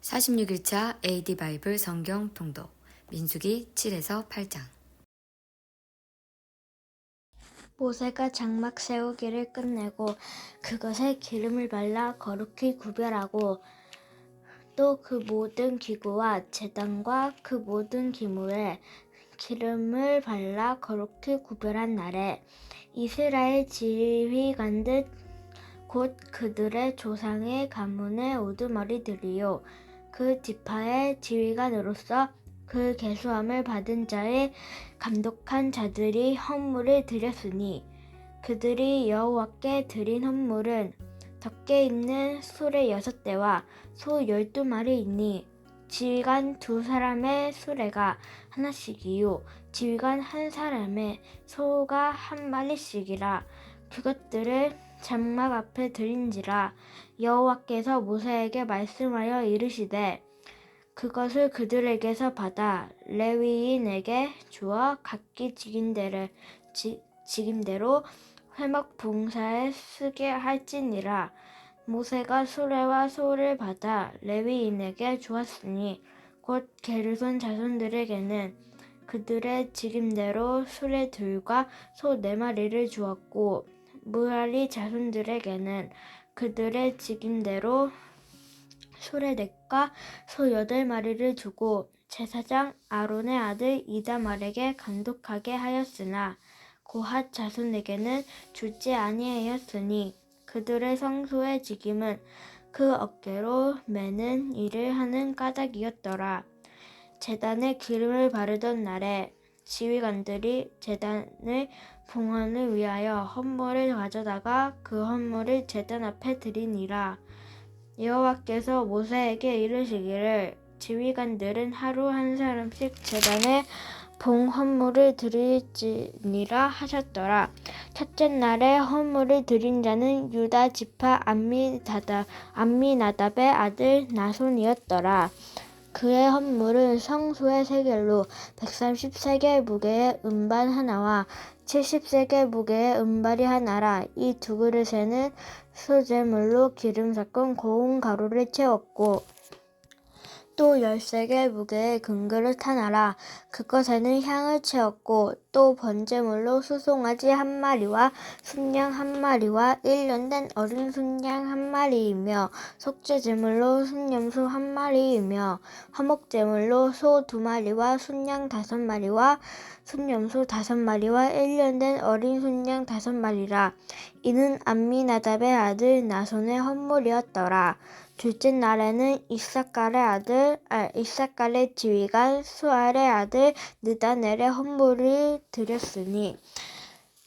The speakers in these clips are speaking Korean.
46일차 AD 바이블 성경 통독 민수기 7에서 8장. 모세가 장막 세우기를 끝내고 그것에 기름을 발라 거룩히 구별하고 또 그 모든 기구와 제단과 그 모든 기물에 기름을 발라 거룩히 구별한 날에 이스라엘 지휘관들 곧 그들의 조상의 가문의 우두머리들이요 그 지파의 지휘관으로서 그 계수함을 받은 자의 감독한 자들이 헌물을 드렸으니 그들이 여호와께 드린 헌물은 적게 있는 수레 6대와 소 12마리이니 지휘관 2사람의 수레가 하나씩이요 지휘관 1사람의 소가 1마리씩이라. 그것들을 장막 앞에 드린지라. 여호와께서 모세에게 말씀하여 이르시되 그것을 그들에게서 받아 레위인에게 주어 각기 직임대로 회막 봉사에 쓰게 할지니라. 모세가 수레와 소를 받아 레위인에게 주었으니 곧 게르손 자손들에게는 그들의 직임대로 수레 2과 소 4마리를 주었고 무라리 자손들에게는 그들의 직임대로 수레 4과 소 8마리를 주고 제사장 아론의 아들 이다말에게 감독하게 하였으나 고핫 자손에게는 주지 아니하였으니 그들의 성소의 직임은 그 어깨로 매는 일을 하는 까닭이었더라. 제단에 기름을 바르던 날에 지휘관들이 제단의 봉헌을 위하여 헌물을 가져다가 그 헌물을 제단 앞에 드리니라. 여호와께서 모세에게 이르시기를 지휘관들은 하루 1사람씩 제단에 봉헌물을 드릴지니라 하셨더라. 첫째 날에 헌물을 드린 자는 유다 지파 암미나답의 아들 나손이었더라. 그의 헌물은 성소의 세겔로 130세겔 무게의 음반 하나와 70세겔 무게의 음발이 하나라. 이 2그릇에는 수제물로 기름 섞은 고운 가루를 채웠고 또 10세겔 무게의 금그릇 하나라. 그것에는 향을 채웠고 또 번제물로 수송아지 1마리와 순양 1마리와 1년 된 어린 순양 1마리이며 속죄제물로 순염소 1마리이며 화목제물로 소 2마리와 순양 5마리와 순염소 5마리와 1년 된 어린 순양 5마리라. 이는 암미나답의 아들 나손의 헌물이었더라. 둘째 날에는 이삭갈의 지휘관 수알의 아들 느다넬의 헌물을 드렸으니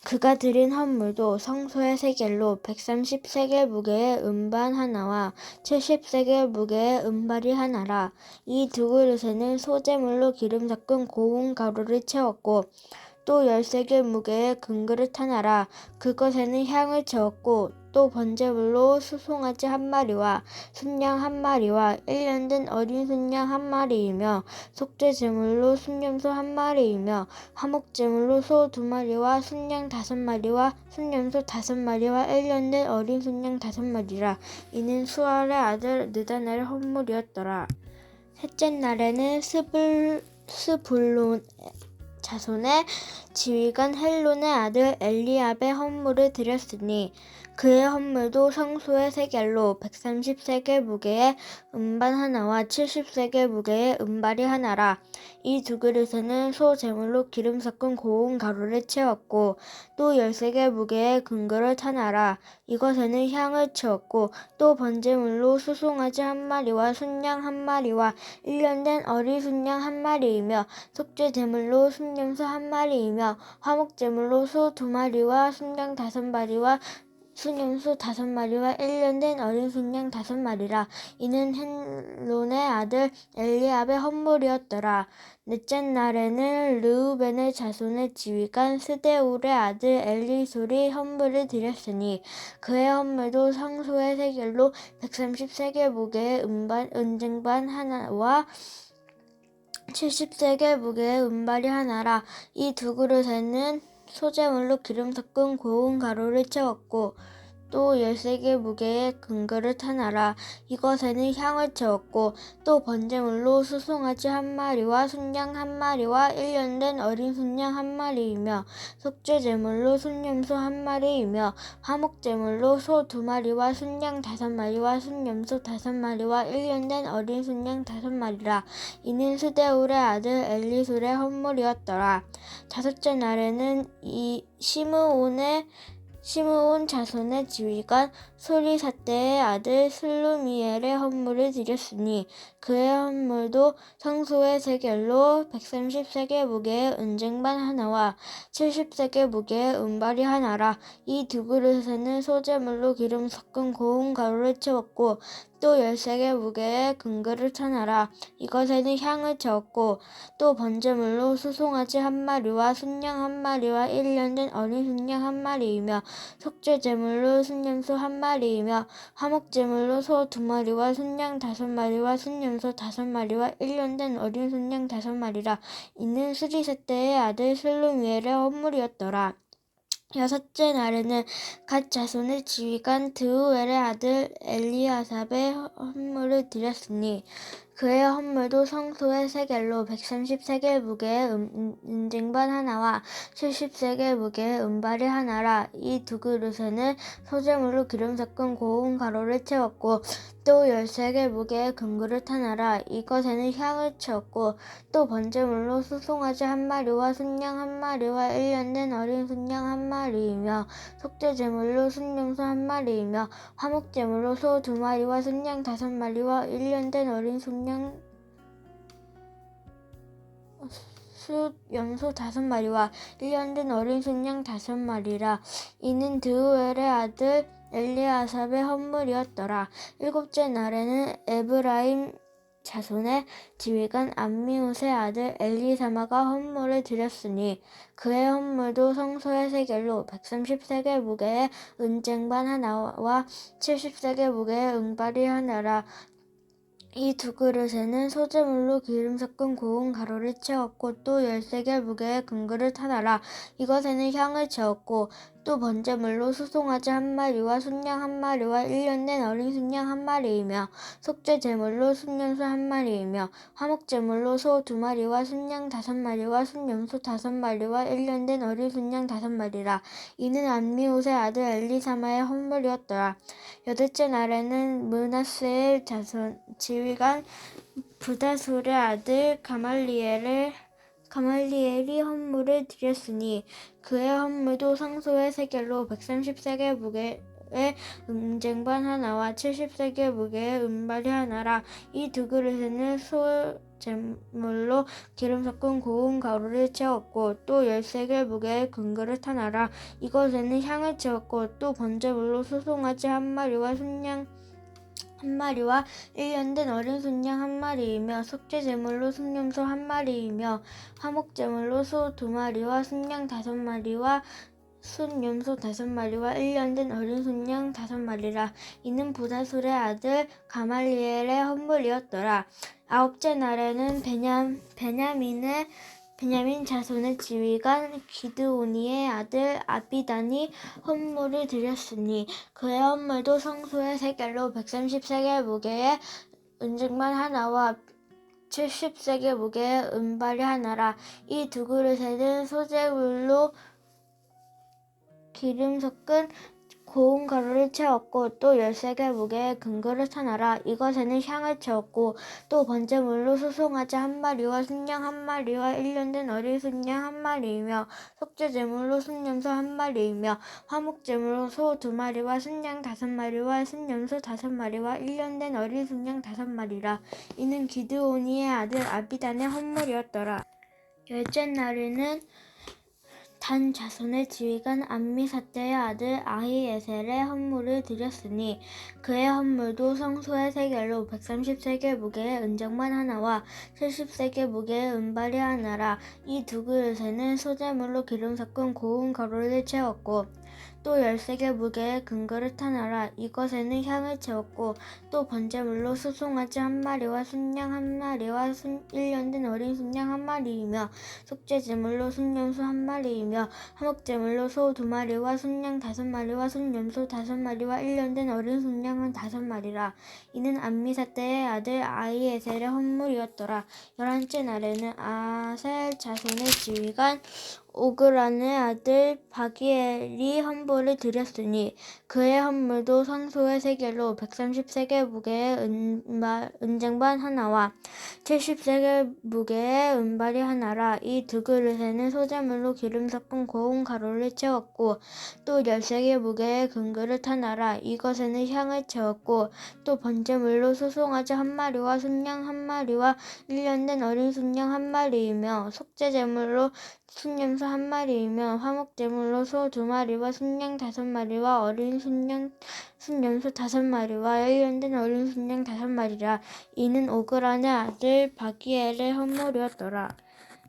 그가 드린 헌물도 성소의 세겔로 130세겔 무게의 음반 하나와 70세겔 무게의 음발이 하나라. 이 2그릇에는 소제물로 기름 섞은 고운 가루를 채웠고 또 10세겔 무게의 금그릇 하나라. 그것에는 향을 채웠고 또 번제물로 수송아지 1마리와 순양 1마리와 1년 된 어린 순양 1마리이며 속죄제물로 순염소 1마리이며 화목제물로 소 2마리와 순양 5마리와 순염소 5마리와 1년 된 어린 순양 5마리라. 이는 수알의 아들 느다넬의 헌물이었더라. 셋째 날에는 스불론 자손의 지휘관 헬론의 아들 엘리압의 헌물을 드렸으니 그의 헌물도 성소의 세겔로 130세겔 무게의 음반 하나와 70세겔 무게의 음발이 하나라. 이 2그릇에는 소 제물로 기름 섞은 고운 가루를 채웠고 또 10세겔 무게의 금그릇 하나라. 이것에는 향을 채웠고 또 번제물로 수송아지 1마리와 순양 1마리와 1년 된 어린 순양 1마리이며 속죄제물로 순염소 1마리이며 화목제물로 소 2마리와 순양 5마리와 순염소 5마리와 1년 된 어린 순양 5마리라. 이는 헬론의 아들 엘리압의 헌물이었더라. 넷째 날에는 르우벤의 자손의 지휘관 스데울의 아들 엘리술이 헌물을 드렸으니 그의 헌물도 성소의 세겔로 130세겔 무게의 은쟁반 하나와 70세겔 무게의 음발이 하나라. 이 2그릇에는 소제물로 기름 섞은 고운 가루를 채웠고 또 13개 무게의 금그릇 하나라. 이것에는 향을 채웠고 또 번제물로 수송아지 한 마리와 순양 한 마리와 1년 된 어린 순양 한 마리이며 속죄제물로 순염소 한 마리이며 화목제물로 소 2마리와 순양 5마리와 순염소 5마리와 1년 된 어린 순양 5마리라. 이는 스데울의 아들 엘리술의 헌물이었더라. 다섯째 날에는 이 시므온 자손의 지휘관 소리삿대의 아들 슬루미엘의 헌물을 드렸으니 그의 헌물도 성소의 세겔로 130세겔 무게의 은쟁반 하나와 70세겔 무게의 은발이 하나라. 이 두 그릇에는 소제물로 기름 섞은 고운 가루를 채웠고 또 13개 무게의 금그릇 하나라. 이것에는 향을 채웠고 또 번제물로 수송아지 한 마리와 순양 한 마리와 1년 된 어린 순양 한 마리이며 속죄제물로 순염소 한 마리이며 화목제물로 소 2마리와 순양 5마리와 순염소 5마리와 1년 된 어린 순양 5마리라. 이는 스리셋대의 아들 슬루미엘의 헌물이었더라. 여섯째 날에는 갓 자손의 지휘관 드우엘의 아들 엘리아삽의 헌물을 드렸으니 그의 헌물도 성소의 세겔로 130세겔 무게의 은쟁반 하나와 70세겔 무게의 은발이 하나라. 이 두 그릇에는 소제물로 기름 섞은 고운 가루를 채웠고 또 13개 무게의 금그릇 하나라. 이것에는 향을 채웠고 또 번제물로 수송아지 한 마리와 순양 한 마리와 1년 된 어린 순양 한 마리이며 속죄제물로 순염소 한 마리이며 화목제물로 소 2마리와 순양 5마리와 1년 된 어린 순양 염소 5마리와 1년 된 어린 순양 5마리라. 이는 드우엘의 아들 엘리아삽의 헌물이었더라. 일곱째 날에는 에브라임 자손의 지휘관 암미웃의 아들 엘리사마가 헌물을 드렸으니 그의 헌물도 성소의 세겔로 130세겔 무게의 은쟁반 하나와 70세겔 무게의 은발이 하나라. 이 두 그릇에는 소제물로 기름 섞은 고운 가루를 채웠고 또 13개 무게의 금그릇 하나라. 이것에는 향을 채웠고 또 번제물로 수송아지 한 마리와 순양 한 마리와 1년 된 어린 순양 한 마리이며 속죄제물로 순염소 한 마리이며 화목제물로 소 2마리와 순양 5마리와 순염소 5마리와 1년 된 어린 순양 5마리라. 이는 암미웃의 아들 엘리사마의 헌물이었더라. 여덟째 날에는 므낫세의 자손 지휘관 부다술의 아들 가말리엘이 헌물을 드렸으니 그의 헌물도 성소의 세겔로 130세겔 무게의 은쟁반 하나와 70세겔 무게의 은발이 하나라. 이 두 그릇에는 소제물로 기름 섞은 고운 가루를 채웠고 또 13개 무게의 금그릇 하나라. 이것에는 향을 채웠고 또 번제물로 수송아지 한 마리와 순양 한 마리와 1년 된 어린 순양 한 마리이며 속죄제물로 순염소 한 마리이며 화목제물로 소 2마리와 순양 5마리와 순염소 5마리와 1년 된 어린 순양 5마리라. 이는 부다술의 아들 가말리엘의 헌물이었더라. 아홉째 날에는 베냐민 자손의 지휘관 기드오니의 아들 아비단이 헌물을 드렸으니 그의 헌물도 성소의 세겔로 130세겔 무게의 은쟁반 하나와 70세겔 무게의 은발이 하나라. 이 두 그릇에는 소제물로 기름 섞은 고운 가루를 채웠고 또 13개 무게의 금그릇 하나라. 이것에는 향을 채웠고 또 번제물로 수송아지 한 마리와 순양 한 마리와 1년 된 어린 순양 한 마리이며 속죄제물로 순염소 한 마리이며 화목제물로 소 2마리와 순양 5마리와 순염소 5마리와 1년 된 어린 순양 5마리라. 이는 기드오니의 아들 아비단의 헌물이었더라. 열째 날에는 단 자손의 지휘관 암미사대의 아들 아히에셀의 헌물을 드렸으니 그의 헌물도 성소의 세겔로 130세겔 무게의 은쟁반 하나와 70세겔 무게의 은발이 하나라. 이 두 그릇에는 소제물로 기름 섞은 고운 가루를 채웠고 또 13개 무게의 금그릇 하나라. 이것에는 향을 채웠고 또 번제물로 수송아지 한 마리와 순양 한 마리와 1년 된 어린 순양 한 마리이며 속죄제물로 순염소 한 마리이며 화목제물로 소 2마리와 순양 5마리와 순염소 5마리와 1년 된 어린 순양 5마리라. 이는 암미사 때의 아들 아히에셀의 헌물이었더라. 11째 날에는 아셀 자손의 지휘관 오그란의 아들 바기엘이 헌물을 드렸으니 그의 헌물도 성소의 세겔로 130세겔 무게의 은쟁반 하나와 70세겔 무게의 은발이 하나라. 이 두 그릇에는 소재물로 기름 섞은 고운 가루를 채웠고 또 13개 무게의 금그릇 하나라. 이것에는 향을 채웠고 또 번제물로 수송아지 한 마리와 순양 한 마리와 1년 된 어린 순양 한 마리이며 속죄제물로 순염소 한 마리이며 화목제물로 소 2마리와 순양 5마리와 어린 순염소 5마리와 1년 된 어린 순양 5마리라. 이는 오그란의 아들 바기엘의 헌물이었더라.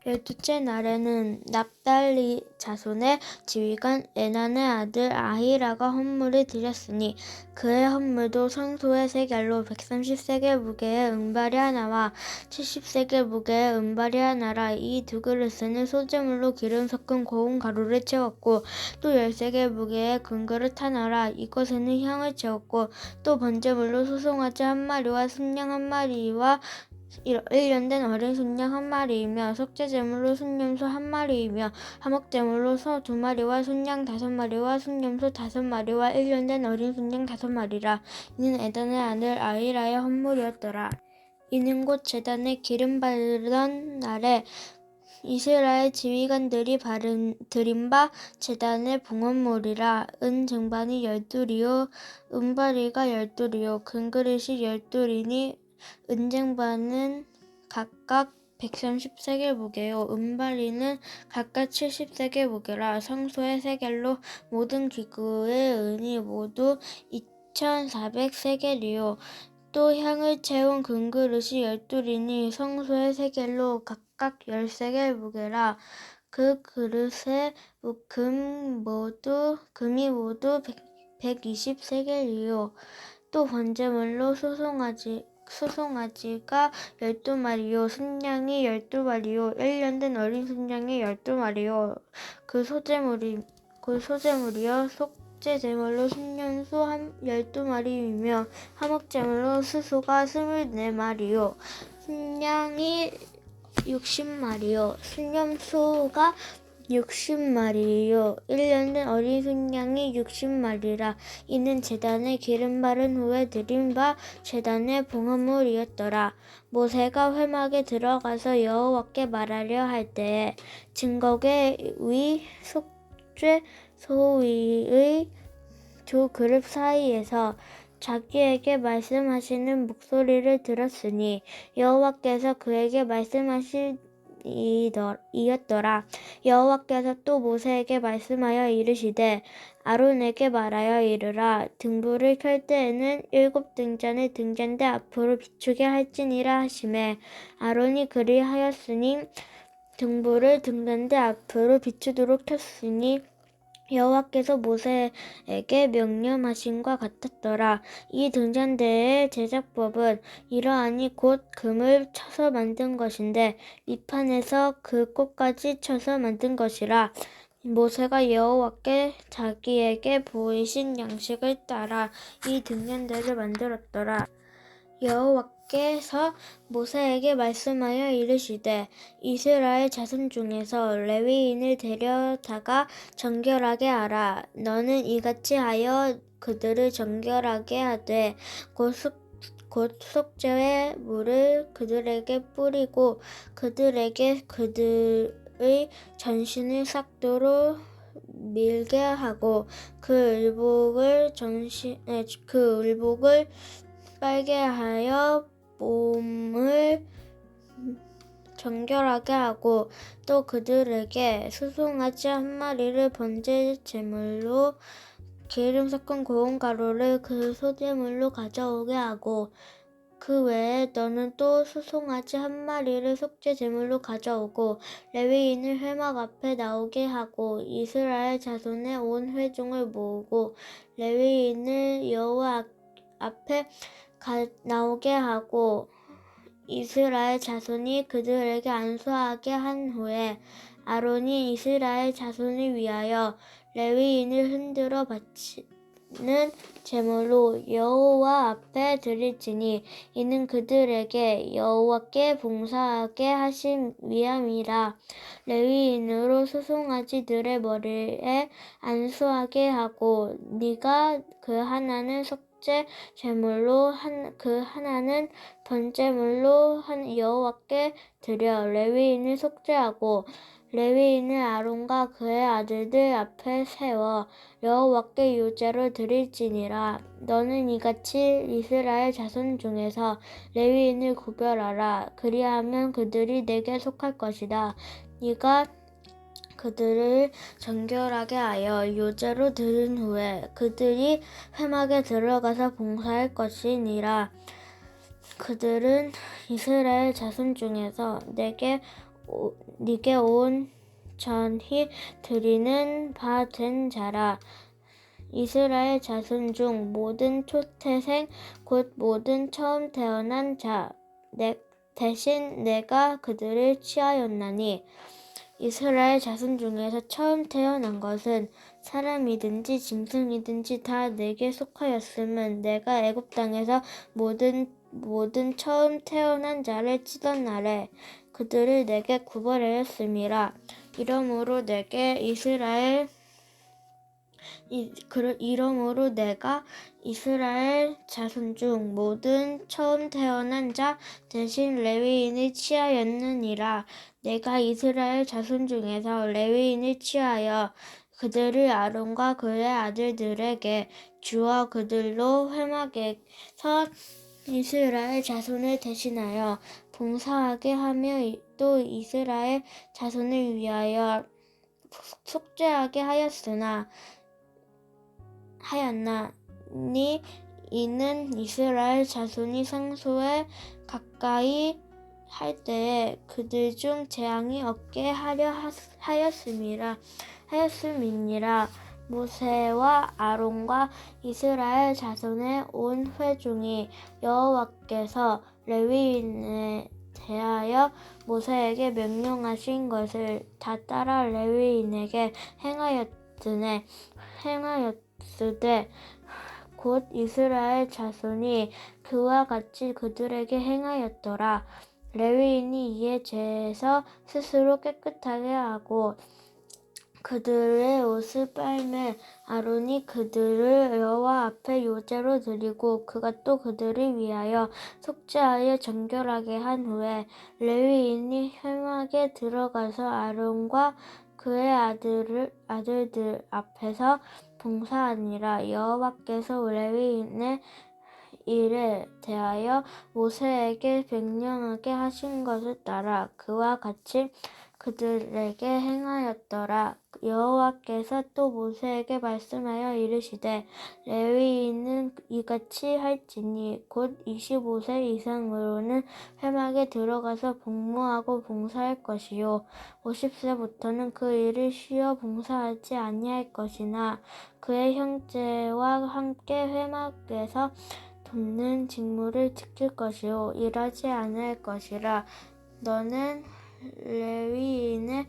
12째 날에는 납달리 자손의 지휘관 에난의 아들 아히라가 헌물을 드렸으니 그의 헌물도 성소의 세겔로 130세겔 무게의 은발이 하나와 70세겔 무게의 은발이 하나라. 이 두 그릇에는 소재물로 기름 섞은 고운 가루를 채웠고 또 13개 무게의 금그릇 하나라. 이것에는 향을 채웠고 또 번제물로 소송아지 한 마리와 순양 한 마리와 1년 된 어린 순양 한 마리이며 속죄제물로 순염소 한 마리이며 화목제물로 소 2마리와 순양 5마리와 순염소 5마리와 1년 된 어린 순양 5마리라. 이는 에단의 아들 아히라의 헌물이었더라. 이는 곧 제단에 기름 바르던 날에 이스라엘 지휘관들이 드린 바 제단의 봉헌물이라. 은 쟁반이 12리요 은바리가 12리요 금그릇이 12리니 은쟁반은 각각 130세겔 무게요 은발이는 각각 70세겔 무게라. 성소의 세겔로 모든 기구의 은이 모두 2400세겔이요 또 향을 채운 금그릇이 12리니 성소의 세겔로 각각 10세겔 무게라. 그 그릇의 금이 모두 120세겔이요 또 번제물로 수송아지가 12마리요 순양이 12마리요 1년 된 어린 순양이 12마리요 그 소재물이요 속죄제물로 순염소 12마리이며 화목제물로 수소가 24마리요 순양이 60마리요 순염소가 60마리요 1년 된 어린 순양이 60마리라. 이는 제단에 기름 바른 후에 드린 바 제단의 봉헌물이었더라. 모세가 회막에 들어가서 여호와께 말하려 할 때에 증거궤 위 속죄 소위의 두 그릇 사이에서 자기에게 말씀하시는 목소리를 들었으니 여호와께서 그에게 말씀하시이었더라. 여호와께서 또 모세에게 말씀하여 이르시되 아론에게 말하여 이르라. 등불을 켤 때에는 7등잔을 등잔대 앞으로 비추게 할지니라 하시매 아론이 그리하였으니 등불을 등잔대 앞으로 비추도록 켰으니 여호와께서 모세에게 명령하신과 같았더라. 이 등잔대의 제작법은 이러하니 곧 금을 쳐서 만든 것인데 밑판에서 그 끝까지 쳐서 만든 것이라. 모세가 여호와께 자기에게 보이신 양식을 따라 이 등잔대를 만들었더라. 여호와께서 모세에게 말씀하여 이르시되 이스라엘 자손 중에서 레위인을 데려다가 정결하게 하라. 너는 이같이 하여 그들을 정결하게 하되 곧 속죄의 물을 그들에게 뿌리고 그들에게 그들의 전신을 싹도로 밀게 하고 그 의복을 빨게 하여 몸을 정결하게 하고 또 그들에게 수송아지 한 마리를 번제 제물로 기름 섞은 고운 가루를 그 소제물로 가져오게 하고 그 외에 너는 또 수송아지 한 마리를 속죄 제물로 가져오고 레위인을 회막 앞에 나오게 하고 이스라엘 자손의 온 회중을 모으고 레위인을 여호와 앞에 나오게 하고 이스라엘 자손이 그들에게 안수하게 한 후에 아론이 이스라엘 자손을 위하여 레위인을 흔들어 바치는 제물로 여호와 앞에 드릴지니 이는 그들에게 여호와께 봉사하게 하심 위함이라. 레위인으로 수송아지들의 머리에 안수하게 하고 네가 그 하나는 속죄 제물로 그 하나는 번제물로 여호와께 드려 레위인을 속죄하고 레위인을 아론과 그의 아들들 앞에 세워 여호와께 유제로 드릴지니라. 너는 이같이 이스라엘 자손 중에서 레위인을 구별하라. 그리하면 그들이 내게 속할 것이다. 네가 그들을 정결하게 하여 요제로 들은 후에 그들이 회막에 들어가서 봉사할 것이니라. 그들은 이스라엘 자손 중에서 네게 온전히 드리는 바 된 자라. 이스라엘 자손 중 모든 초태생 곧 모든 처음 태어난 자 대신 내가 그들을 취하였나니 이스라엘 자손 중에서 처음 태어난 것은 사람이든지 짐승이든지 다 내게 속하였음은 내가 애굽 땅에서 모든 처음 태어난 자를 치던 날에 그들을 내게 구별하였음이라. 이러므로 내가 이스라엘 자손 중 모든 처음 태어난 자 대신 레위인을 취하였느니라. 내가 이스라엘 자손 중에서 레위인을 취하여 그들을 아론과 그의 아들들에게 주어 그들로 회막에서 이스라엘 자손을 대신하여 봉사하게 하며 또 이스라엘 자손을 위하여 속죄하게 하였나니 이는 이스라엘 자손이 상소에 가까이 할 때에 그들 중 재앙이 없게 하려 하였음이니라. 모세와 아론과 이스라엘 자손의 온 회중이 여호와께서 레위인에 대하여 모세에게 명령하신 것을 다 따라 레위인에게 행하였으되 곧 이스라엘 자손이 그와 같이 그들에게 행하였더라. 레위인이 이에 죄에서 스스로 깨끗하게 하고 그들의 옷을 빨매 아론이 그들을 여호와 앞에 요제로 드리고 그가 또 그들을 위하여 속죄하여 정결하게 한 후에 레위인이 회막에 들어가서 아론과 그의 아들들 앞에서 봉사하니라. 여호와께서 레위인의 일에 대하여 모세에게 명령하게 하신 것을 따라 그와 같이 그들에게 행하였더라. 여호와께서 또 모세에게 말씀하여 이르시되 레위인은 이같이 할지니 곧 25세 이상으로는 회막에 들어가서 복무하고 봉사할 것이요 50세부터는 그 일을 쉬어 봉사하지 아니할 것이나 그의 형제와 함께 회막에서 돕는 직무를 지킬 것이요 일하지 않을 것이라. 너는 레위인의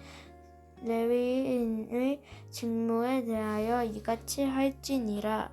직무에 대하여 이같이 할지니라.